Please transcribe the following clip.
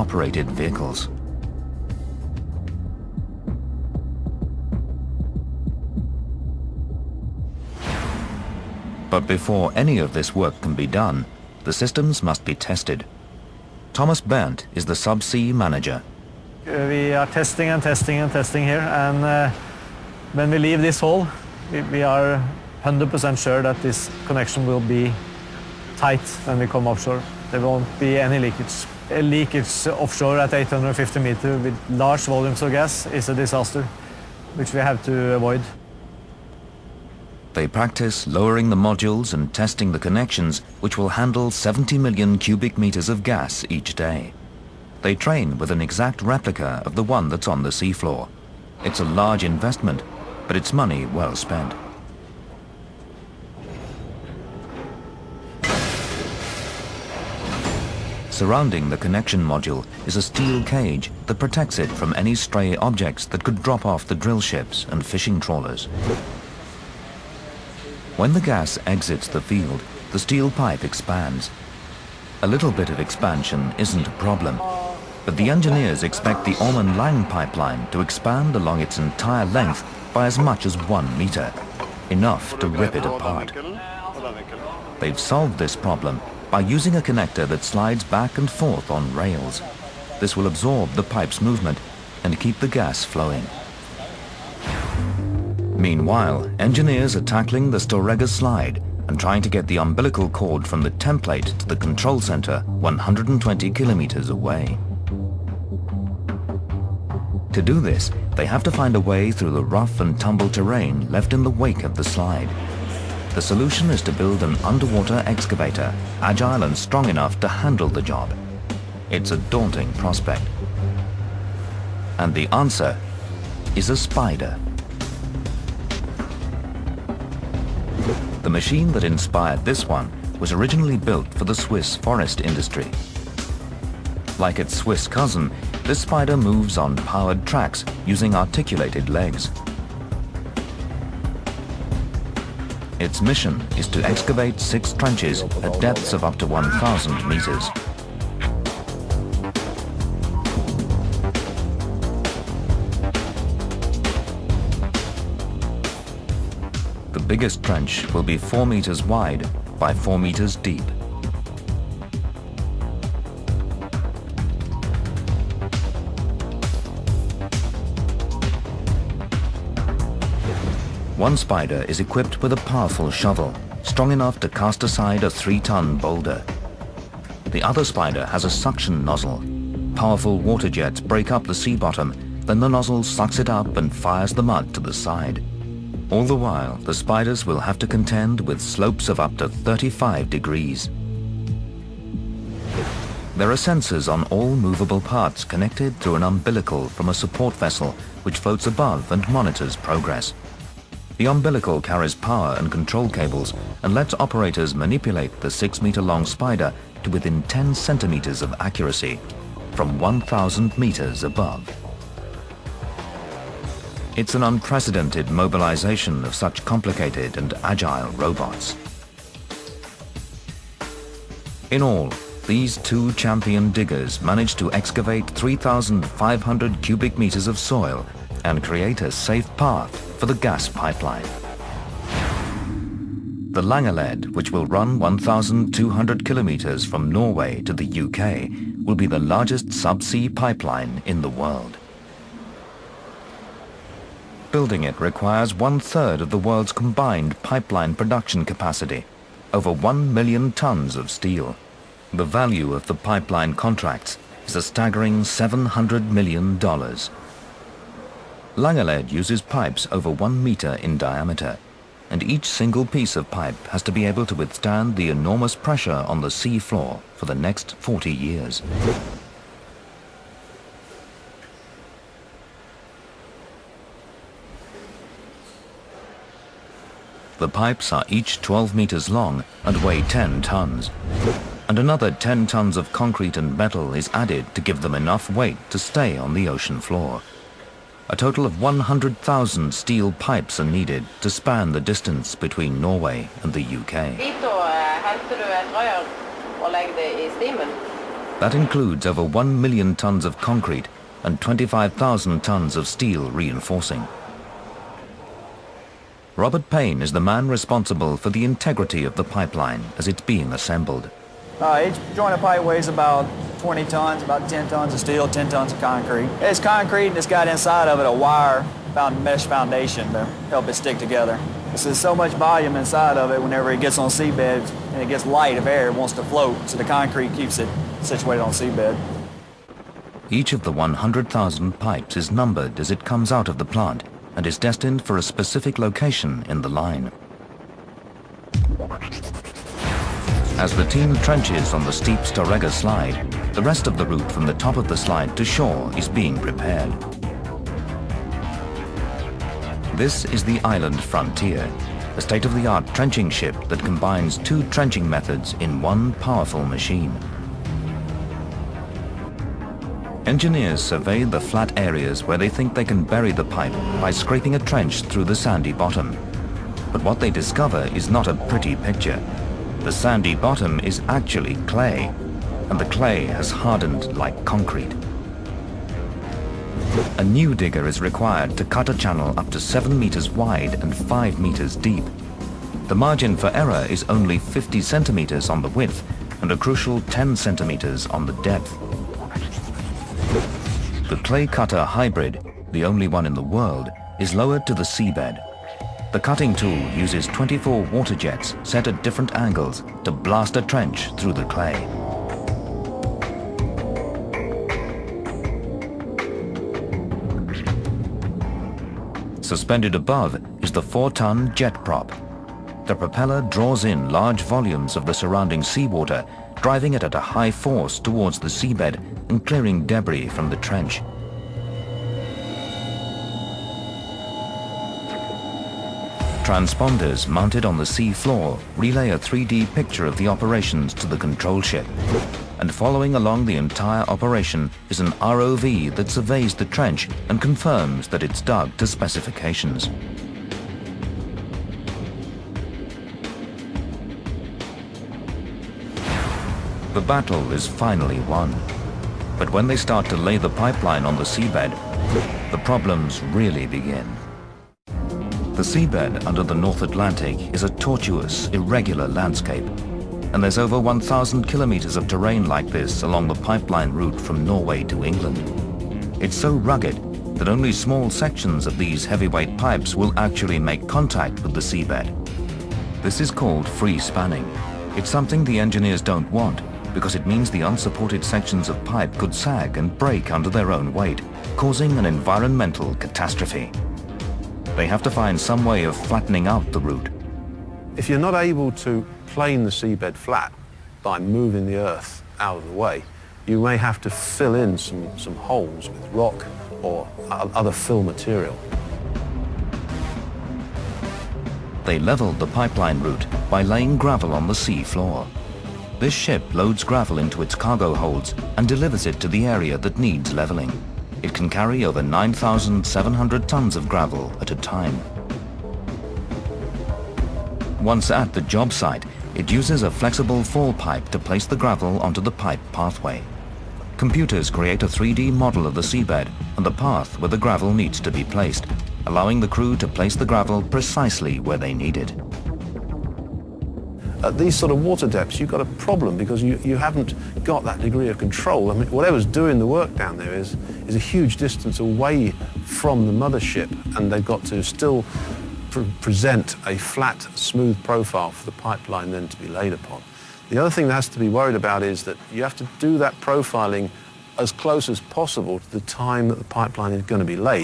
human-operated vehicles. But before any of this work can be done, the systems must be tested. Thomas Berndt is the subsea manager. We are testing and testing and testing here, and when we leave this hole, we are 100% sure that this connection will be tight when we come offshore. There won't be any leakage. A leakage offshore at 850 meters with large volumes of gas is a disaster, which we have to avoid. They practice lowering the modules and testing the connections which will handle 70 million cubic meters of gas each day. They train with an exact replica of the one that's on the seafloor. It's a large investment, but it's money well spent. Surrounding the connection module is a steel cage that protects it from any stray objects that could drop off the drill ships and fishing trawlers. When the gas exits the field, the steel pipe expands. A little bit of expansion isn't a problem, but the engineers expect the Ormen Lange pipeline to expand along its entire length by as much as 1 meter, enough to rip it apart. They've solved this problem by using a connector that slides back and forth on rails. This will absorb the pipe's movement and keep the gas flowing. Meanwhile, engineers are tackling the Storegga slide and trying to get the umbilical cord from the template to the control center 120 kilometers away. To do this, they have to find a way through the rough and tumble terrain left in the wake of the slide. The solution is to build an underwater excavator, agile and strong enough to handle the job. It's a daunting prospect. And the answer is a spider. The machine that inspired this one was originally built for the Swiss forest industry. Like its Swiss cousin, this spider moves on powered tracks using articulated legs. Its mission is to excavate 6 trenches at depths of up to 1,000 meters. The biggest trench will be 4 meters wide by 4 meters deep. One spider is equipped with a powerful shovel, strong enough to cast aside a 3-ton boulder. The other spider has a suction nozzle. Powerful water jets break up the sea bottom, then the nozzle sucks it up and fires the mud to the side. All the while, the spiders will have to contend with slopes of up to 35 degrees. There are sensors on all movable parts connected through an umbilical from a support vessel which floats above and monitors progress. The umbilical carries power and control cables and lets operators manipulate the 6-meter-long spider to within 10 centimeters of accuracy, from 1,000 meters above. It's an unprecedented mobilization of such complicated and agile robots. In all, these 2 champion diggers managed to excavate 3,500 cubic meters of soil and create a safe path for the gas pipeline. The Langeled, which will run 1,200 kilometers from Norway to the UK, will be the largest subsea pipeline in the world. Building it requires 1/3 of the world's combined pipeline production capacity, over 1 million tons of steel. The value of the pipeline contracts is a staggering $700 million. Langeled uses pipes over 1 meter in diameter, and each single piece of pipe has to be able to withstand the enormous pressure on the sea floor for the next 40 years. The pipes are each 12 meters long and weigh 10 tons. And another 10 tons of concrete and metal is added to give them enough weight to stay on the ocean floor. A total of 100,000 steel pipes are needed to span the distance between Norway and the UK. That includes over 1 million tons of concrete and 25,000 tons of steel reinforcing. Robert Payne is the man responsible for the integrity of the pipeline as it's being assembled. Each joint of pipe weighs about 20 tons, about 10 tons of steel, 10 tons of concrete. It's concrete and it's got inside of it a wire mesh foundation to help it stick together. There's so much volume inside of it whenever it gets on seabed and it gets light of air, it wants to float, so the concrete keeps it situated on seabed. Each of the 100,000 pipes is numbered as it comes out of the plant and is destined for a specific location in the line. As the team trenches on the steep Storegga slide, the rest of the route from the top of the slide to shore is being prepared. This is the Island Frontier, a state-of-the-art trenching ship that combines two trenching methods in one powerful machine. Engineers survey the flat areas where they think they can bury the pipe by scraping a trench through the sandy bottom. But what they discover is not a pretty picture. The sandy bottom is actually clay, and the clay has hardened like concrete. A new digger is required to cut a channel up to 7 meters wide and 5 meters deep. The margin for error is only 50 centimeters on the width and a crucial 10 centimeters on the depth. The clay cutter hybrid, the only one in the world, is lowered to the seabed. The cutting tool uses 24 water jets set at different angles to blast a trench through the clay. Suspended above is the 4-ton jet prop. The propeller draws in large volumes of the surrounding seawater, driving it at a high force towards the seabed and clearing debris from the trench. Transponders mounted on the sea floor relay a 3D picture of the operations to the control ship. And following along the entire operation is an ROV that surveys the trench and confirms that it's dug to specifications. The battle is finally won. But when they start to lay the pipeline on the seabed, the problems really begin. The seabed under the North Atlantic is a tortuous, irregular landscape, and there's over 1,000 kilometers of terrain like this along the pipeline route from Norway to England. It's so rugged that only small sections of these heavyweight pipes will actually make contact with the seabed. This is called free spanning. It's something the engineers don't want because it means the unsupported sections of pipe could sag and break under their own weight, causing an environmental catastrophe. They have to find some way of flattening out the route. If you're not able to plane the seabed flat by moving the earth out of the way, you may have to fill in some holes with rock or other fill material. They leveled the pipeline route by laying gravel on the sea floor. This ship loads gravel into its cargo holds and delivers it to the area that needs leveling. It can carry over 9,700 tons of gravel at a time. Once at the job site, it uses a flexible fall pipe to place the gravel onto the pipe pathway. Computers create a 3D model of the seabed and the path where the gravel needs to be placed, allowing the crew to place the gravel precisely where they need it. At these sort of water depths, you've got a problem because you haven't got that degree of control. I mean, whatever's doing the work down there is a huge distance away from the mothership, and they've got to still present a flat, smooth profile for the pipeline then to be laid upon. The other thing that has to be worried about is that you have to do that profiling as close as possible to the time that the pipeline is going to be laid.